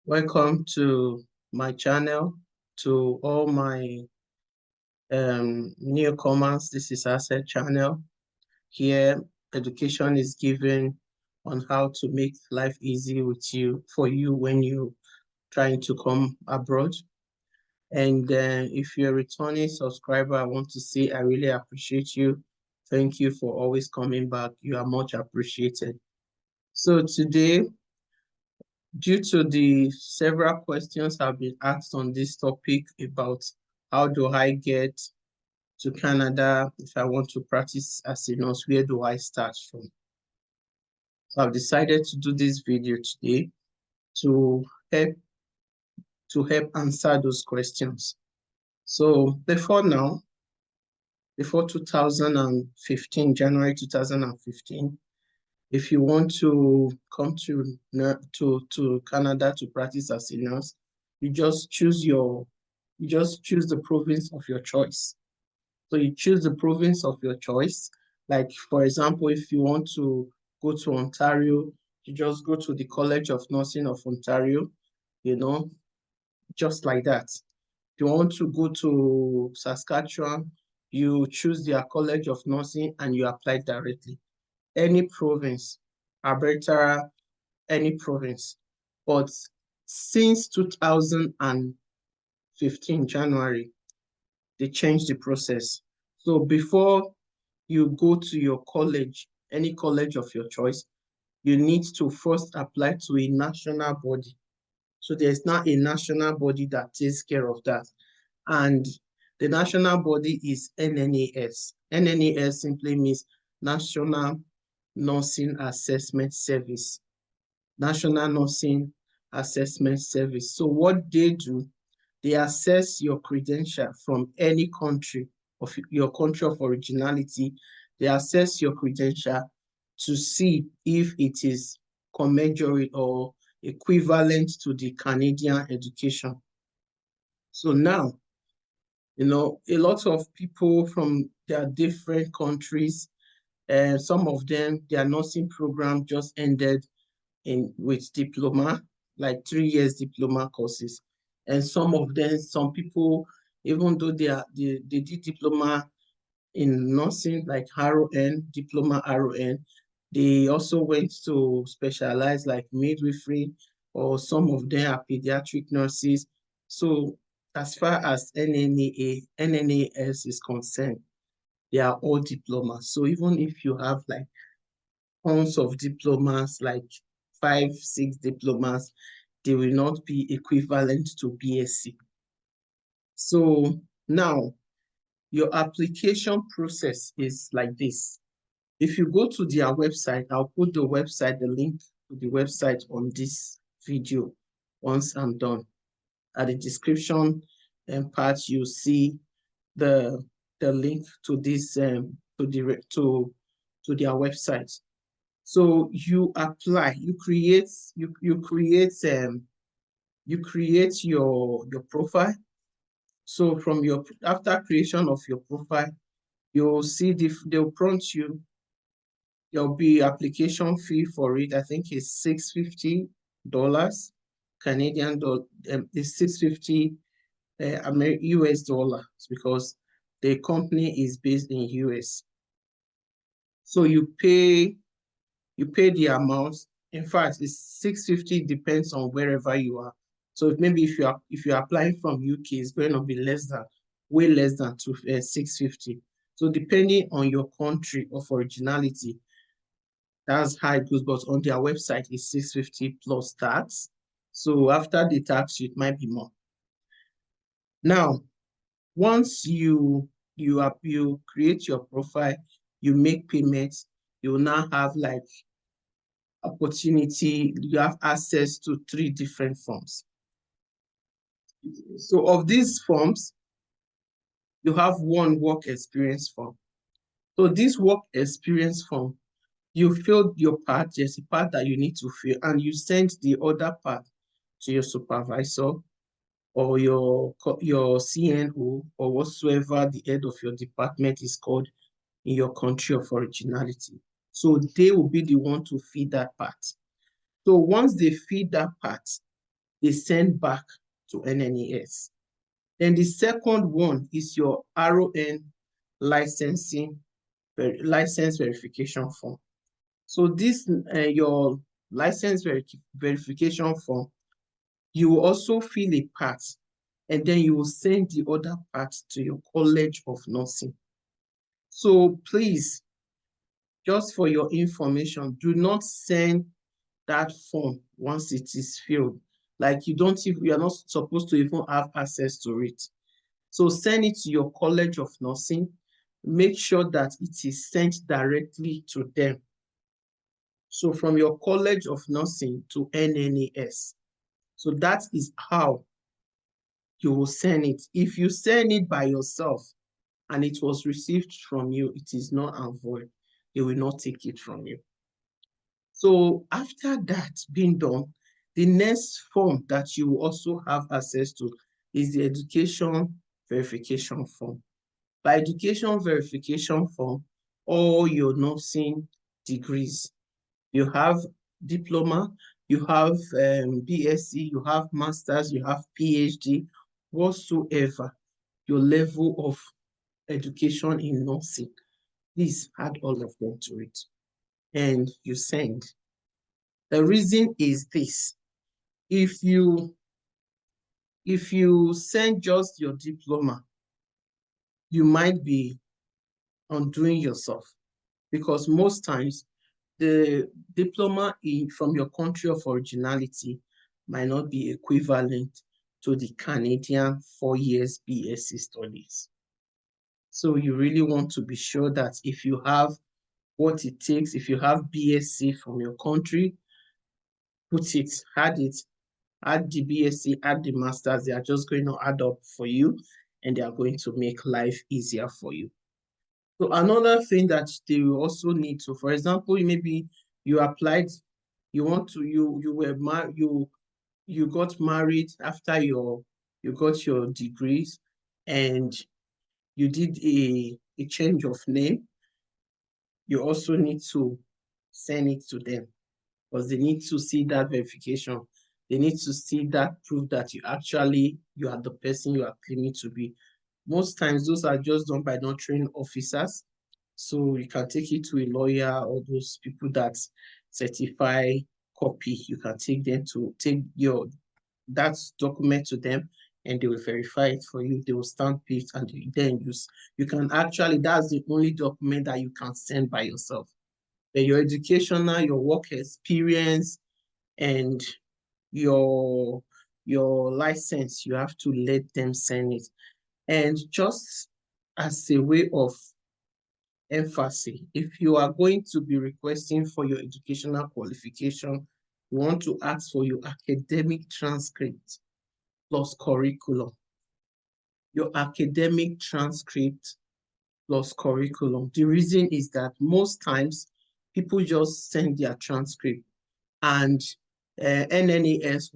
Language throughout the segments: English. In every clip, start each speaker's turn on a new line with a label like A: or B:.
A: Welcome to my channel. To all my newcomers, this is Asset Channel. Here, education is given on how to make life easy for you when you're trying to come abroad. And if you're a returning subscriber, I want to say I really appreciate you. Thank you for always coming back. You are much appreciated. So today, due to the several questions have been asked on this topic about how do I get to Canada if I want to practice as a nurse, where do I start from? So I've decided to do this video today to help answer those questions. So before 2015, January 2015, if you want to come to Canada to practice as a nurse, you just choose the province of your choice. So you choose the province of your choice. Like, for example, if you want to go to Ontario, you just go to the College of Nursing of Ontario, just like that. If you want to go to Saskatchewan, you choose their College of Nursing and you apply directly. Any province, Alberta, any province. But since 2015, January, they changed the process. So before you go to your college, any college of your choice, you need to first apply to a national body. So there's now a national body that takes care of that. And the national body is NNAS. NNAS simply means National Nursing Assessment Service. National Nursing Assessment Service. So what they do, they assess your credential from any country of your country of originality. They assess your credential to see if it is commensurate or equivalent to the Canadian education. So now, a lot of people from their different countries, some of them, their nursing program just ended with diploma, like 3 years diploma courses. And some people, even though they did diploma in nursing, like RON, diploma RON, they also went to specialize like midwifery, or some of them are pediatric nurses. So as far as NNAS is concerned, they are all diplomas. So even if you have like tons of diplomas, like 5, 6 diplomas, they will not be equivalent to BSc. So now your application process is like this. If you go to their website, I'll put the link to the website on this video once I'm done. At the description part, you see the link to this to their website. So you apply, you create your profile. So from after creation of your profile, you'll see they'll prompt you. There'll be application fee for it. I think it's $650 Canadian dollar. It's $650 US dollars because the company is based in US. So you pay the amount. In fact, it's $650, depends on wherever you are. So maybe if you're applying from UK, it's going to be way less than $650. So depending on your country of originality, that's how it goes. But on their website, it's $650 plus tax. So after the tax, it might be more. Now, once you create your profile, you make payments, you now have like opportunity, you have access to 3 different forms. So of these forms, you have one work experience form. So this work experience form, you filled your part, there's a part that you need to fill, and you send the other part to your supervisor or your CNO or whatsoever the head of your department is called in your country of originality. So they will be the one to feed that part. So once they feed that part, they send back to NNAS. Then the second one is your RON licensing license verification form. So this your license verification form, you will also fill a part, and then you will send the other part to your College of Nursing. So please, just for your information, do not send that form once it is filled. Like you are not supposed to even have access to it. So send it to your College of Nursing. Make sure that it is sent directly to them. So from your College of Nursing to NNAS. So that is how you will send it. If you send it by yourself and it was received from you, it is not void. They will not take it from you. So after that being done, the next form that you will also have access to is the education verification form. By education verification form, all your nursing degrees, you have diploma, you have BSc, you have masters, you have PhD, whatsoever your level of education in nursing, please add all of them to it and you send. The reason is this: if you send just your diploma, you might be undoing yourself, because most times the diploma from your country of originality might not be equivalent to the Canadian 4 years BSc studies. So you really want to be sure that if you have what it takes, if you have BSc from your country, put it, add the BSc, add the masters. They are just going to add up for you and they are going to make life easier for you. So another thing that they will also need to, for example, maybe you applied, you got married after you got your degrees and you did a change of name. You also need to send it to them because they need to see that verification. They need to see that proof that you are the person you are claiming to be. Most times those are just done by notary officers. So you can take it to a lawyer or those people that certify copy. You can take that document to them and they will verify it for you. They will stamp it and then you can actually, that's the only document that you can send by yourself. But your educational, your work experience, and your license, you have to let them send it. And just as a way of emphasis, if you are going to be requesting for your educational qualification, you want to ask for your academic transcript plus curriculum. Your academic transcript plus curriculum. The reason is that most times people just send their transcript and NNAS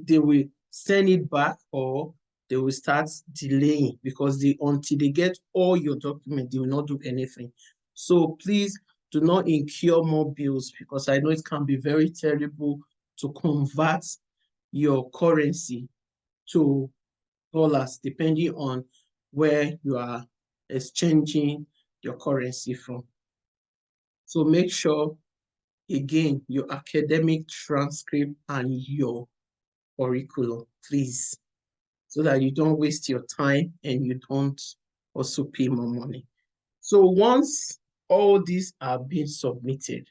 A: they will send it back, or they will start delaying because until they get all your documents, they will not do anything. So please do not incur more bills, because I know it can be very terrible to convert your currency to dollars depending on where you are exchanging your currency from. So make sure, again, your academic transcript and your curriculum, please, so that you don't waste your time and you don't also pay more money. So once all these are being submitted,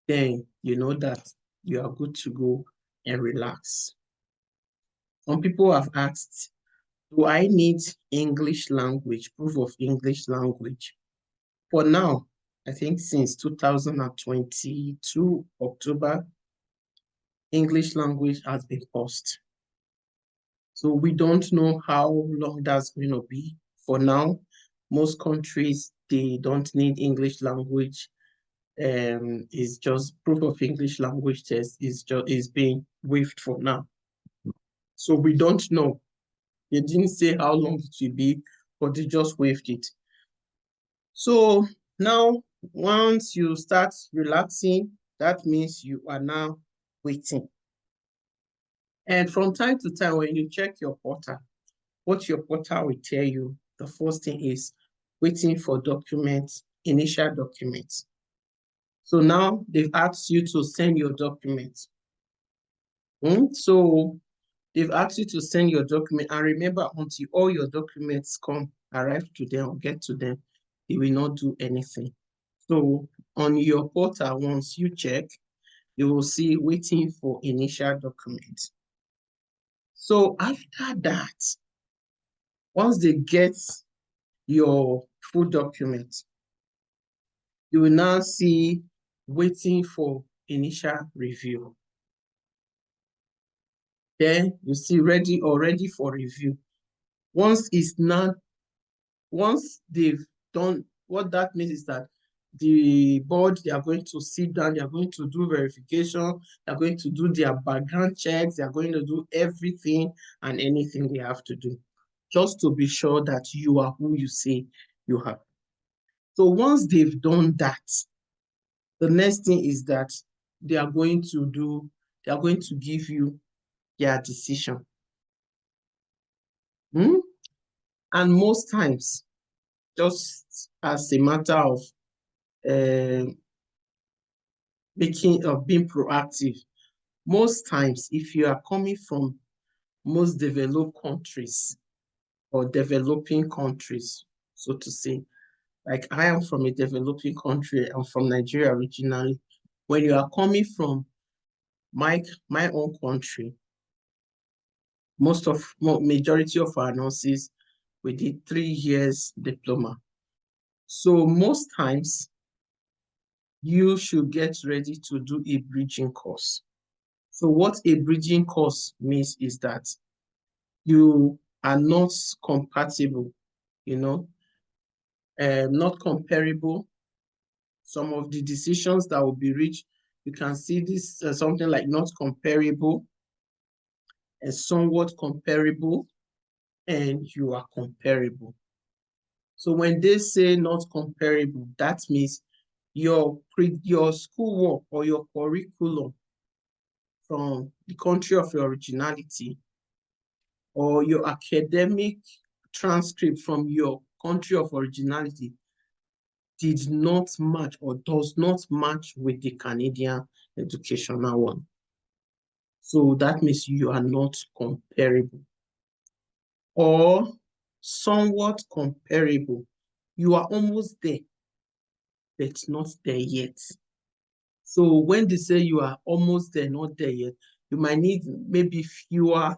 A: then you know that you are good to go and relax. Some people have asked, do I need English language, proof of English language? For now, I think since 2022, October, English language has been paused. So we don't know how long that's going to be. For now, most countries, they don't need English language. It's just proof of English language test is being waived for now. So we don't know. They didn't say how long it will be, but they just waived it. So now, once you start relaxing, that means you are now waiting. And from time to time, when you check your portal, what your portal will tell you, the first thing is waiting for documents, initial documents. So now they've asked you to send your documents. So they've asked you to send your document, and remember, until all your documents arrive to them or get to them, they will not do anything. So on your portal, once you check, you will see waiting for initial documents. So after that, once they get your full document, you will now see waiting for initial review. Then you see ready for review. Once they've done, what that means is that the board, they are going to sit down, they are going to do verification, they are going to do their background checks, they are going to do everything and anything they have to do, just to be sure that you are who you say you are. So once they've done that, the next thing is that they are going to give you their decision. And most times, just as a matter of being proactive, most times, if you are coming from most developed countries or developing countries, so to say, like I am from a developing country, I'm from Nigeria originally. When you are coming from my own country, majority of our nurses, we did 3 years diploma. So most times, you should get ready to do a bridging course. So what a bridging course means is that you are not compatible, not comparable. Some of the decisions that will be reached, you can see this something like not comparable and somewhat comparable, and you are comparable. So when they say not comparable, that means your schoolwork or your curriculum from the country of your originality or your academic transcript from your country of originality did not match or does not match with the Canadian educational one. So that means you are not comparable. Or somewhat comparable. You are almost there, but not there yet. So when they say you are almost there, not there yet, you might need maybe fewer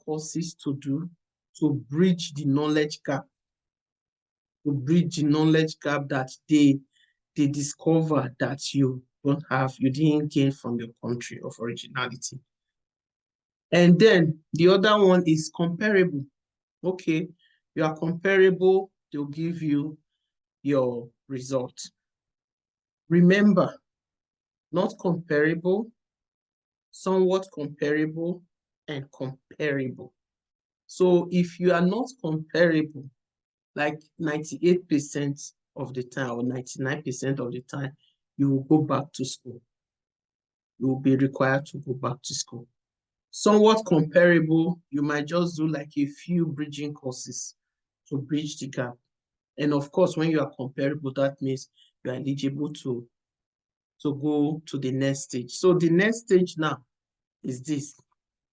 A: courses to do to bridge the knowledge gap. That they discover that you didn't gain from your country of originality. And then the other one is comparable. Okay, you are comparable, they'll give you your result. Remember, not comparable, somewhat comparable, and comparable. So if you are not comparable, like 98% of the time or 99% of the time, you will go back to school. You will be required to go back to school. Somewhat comparable, you might just do like a few bridging courses to bridge the gap. And of course, when you are comparable, that means you are eligible to go to the next stage. So the next stage now is this.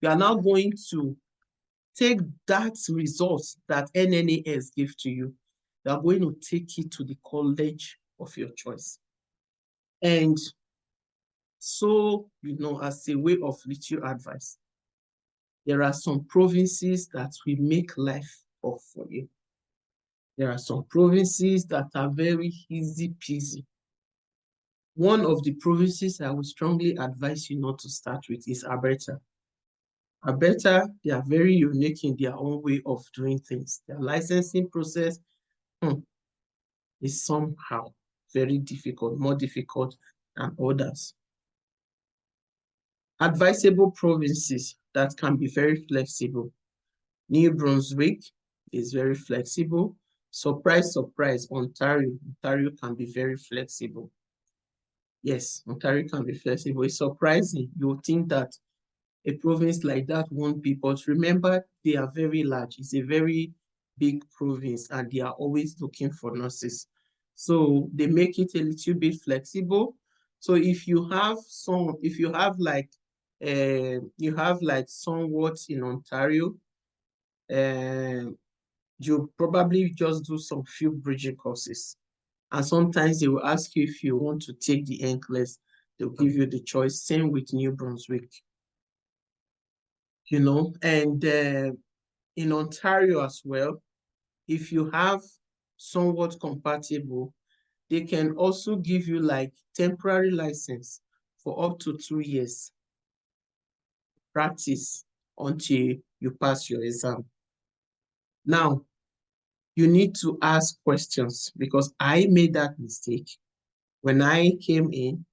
A: You are now going to take that result that NNAS gave to you. You are going to take it to the college of your choice. And so, as a way of little advice, there are some provinces that will make life tough for you. There are some provinces that are very easy peasy. One of the provinces I would strongly advise you not to start with is Alberta. Alberta, they are very unique in their own way of doing things. Their licensing process is somehow very difficult, more difficult than others. Advisable provinces that can be very flexible. New Brunswick is very flexible. Surprise, surprise, Ontario. Ontario can be very flexible. Yes, Ontario can be flexible. It's surprising. You would think that a province like that won't be, but remember, they are very large. It's a very big province and they are always looking for nurses. So they make it a little bit flexible. So if you have like somewhat in Ontario, you probably just do some few bridging courses. And sometimes they will ask you if you want to take the NCLEX, they'll give you the choice. Same with New Brunswick, and in Ontario as well, if you have somewhat compatible, they can also give you like temporary license for up to 2 years practice until you pass your exam. Now, you need to ask questions because I made that mistake. When I came in,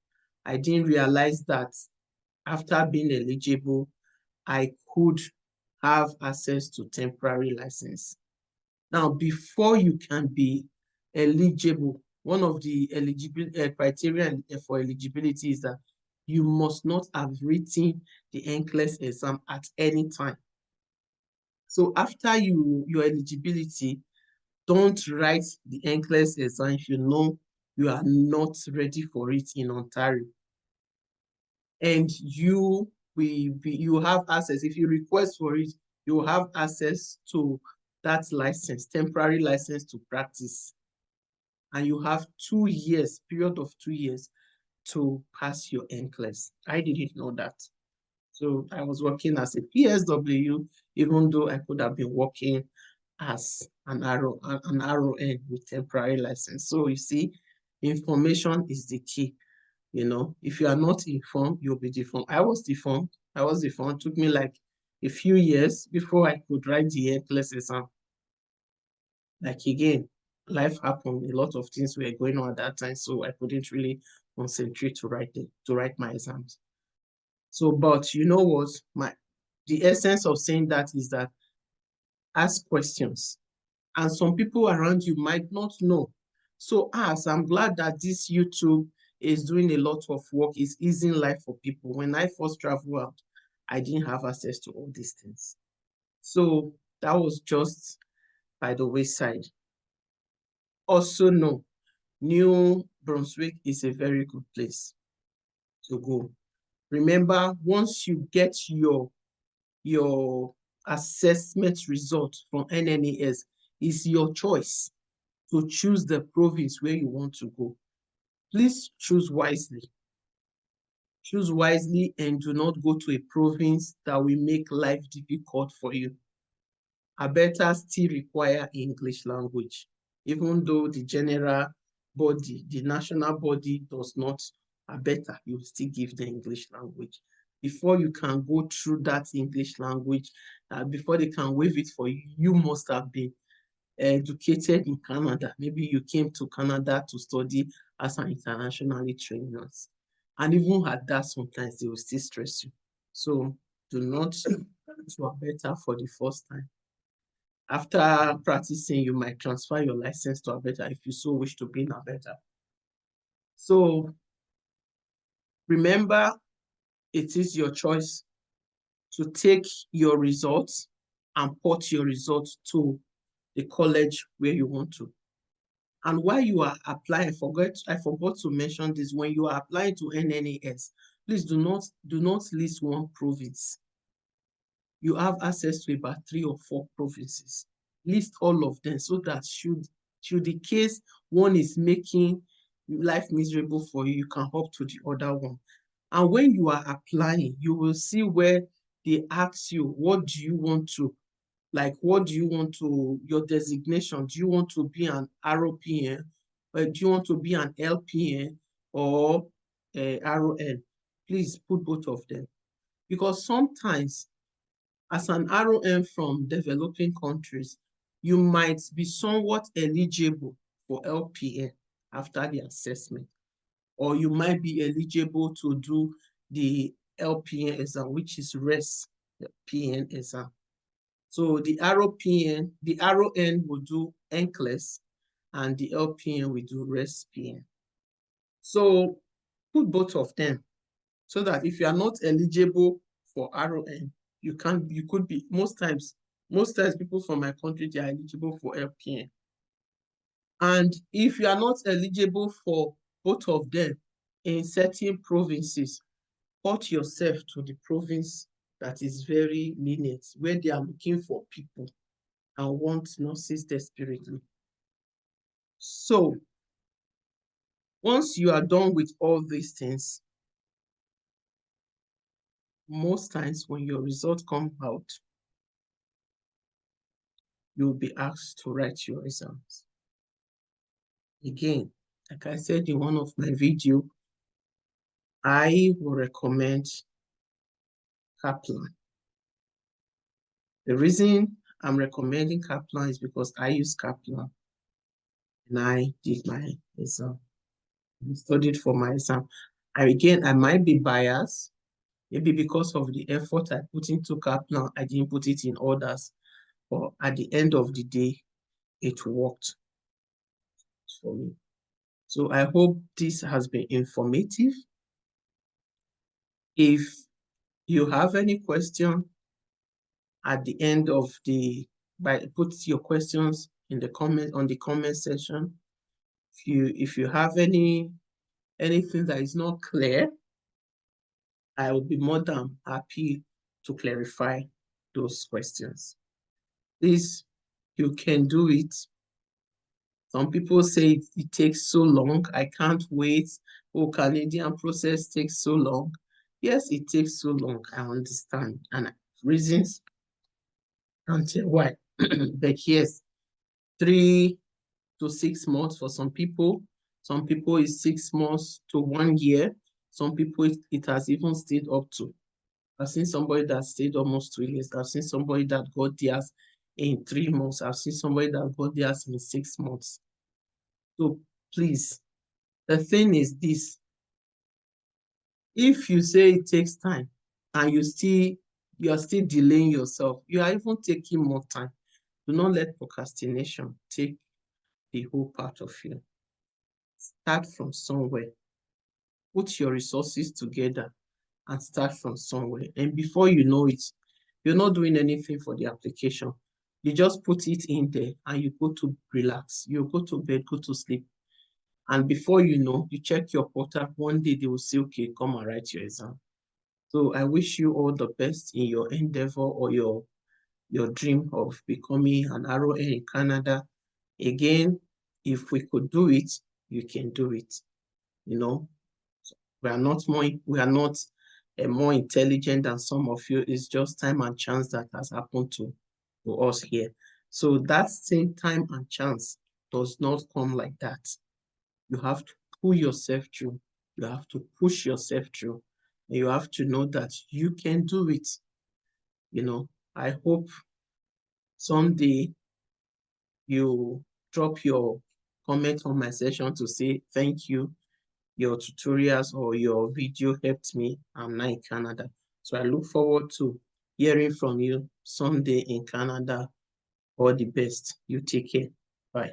A: I didn't realize that after being eligible, I could have access to temporary license. Now, before you can be eligible, one of the criteria for eligibility is that you must not have written the NCLEX exam at any time. So after your eligibility, don't write the NCLEX exam if you know you are not ready for it in Ontario. And you have access. If you request for it, you will have access to that license, temporary license to practice. And you have 2 years, period of 2 years to pass your NCLEX. I didn't know that. So I was working as a PSW, even though I could have been working as an RON with temporary license. So you see, information is the key. If you are not informed, you'll be deformed. I was deformed. It took me like a few years before I could write the NCLEX exam. Like again, life happened. A lot of things were going on at that time, so I couldn't really concentrate to write my exams. So, but you know what? The essence of saying that is that ask questions. And some people around you might not know. So ask. I'm glad that this YouTube is doing a lot of work. It's easing life for people. When I first traveled out, I didn't have access to all these things. So that was just by the wayside. Also know, New Brunswick is a very good place to go. Remember, once you get your assessment result from NNAS, it's your choice to choose the province where you want to go. Please choose wisely. Choose wisely and do not go to a province that will make life difficult for you. Alberta still require English language, even though the general body, the national body does not. Alberta, you still give the English language. Before you can go through that English language, before they can waive it for you, you must have been educated in Canada. Maybe you came to Canada to study as an internationally trained nurse. And even at that, sometimes they will still stress you. So do not do Alberta for the first time. After practicing, you might transfer your license to Alberta if you so wish to be in Alberta. So remember, it is your choice to take your results and port your results to the college where you want to. And while you are applying, I forgot to mention this, when you are applying to NNAS, please do not list one province. You have access to about 3 or 4 provinces. List all of them so that should the case one is making life miserable for you, you can hop to the other one. And when you are applying, you will see where they ask you, what do you want to, your designation? Do you want to be an ROPN? Or do you want to be an LPN or RON? Please put both of them. Because sometimes, as an RON from developing countries, you might be somewhat eligible for LPN after the assessment, or you might be eligible to do the LPN exam, which is RES PN exam. So the RON will do NCLEX, and the LPN will do RES PN. So put both of them so that if you are not eligible for RON. You could be, most times people from my country, they are eligible for LPN. And if you are not eligible for both of them in certain provinces, put yourself to the province that is very lenient, where they are looking for people and want nurses desperately. So once you are done with all these things, most times when your results come out, you'll be asked to write your exams. Again, like I said in one of my videos, I will recommend Kaplan. The reason I'm recommending Kaplan is because I use Kaplan and I did my exam. I studied for my exam. I might be biased, maybe because of the effort I put into Kaplan, I didn't put it in others. But at the end of the day, it worked for me. So I hope this has been informative. If you have any question at the end of put your questions in the comment section. If you have anything that is not clear, I will be more than happy to clarify those questions. Please, you can do it. Some people say it takes so long. I can't wait. Oh, Canadian process takes so long. Yes, it takes so long. I understand. And reasons until why. But yes, 3 to 6 months for some people. Some people is 6 months to 1 year. Some people it has even stayed up to. I've seen somebody that stayed almost 2 years. I've seen somebody that got theirs in 3 months. I've seen somebody that got theirs in 6 months. So please, the thing is this. If you say it takes time and you are still delaying yourself, you are even taking more time. Do not let procrastination take the whole part of you. Start from somewhere. Put your resources together and start from somewhere. And before you know it, you're not doing anything for the application. You just put it in there and you go to relax. You go to bed, go to sleep. And before you know, you check your portal. One day they will say, okay, come and write your exam. So I wish you all the best in your endeavor or your dream of becoming an RON in Canada. Again, if we could do it, you can do it. You know, we are not more intelligent than some of you. It's just time and chance that has happened to us here. So that same time and chance does not come like that. You have to pull yourself through. You have to push yourself through. And you have to know that you can do it. You know, I hope someday you drop your comment on my session to say thank you. Your tutorials or your video helped me. I'm now in Canada. So I look forward to hearing from you someday in Canada. All the best. You take care. Bye.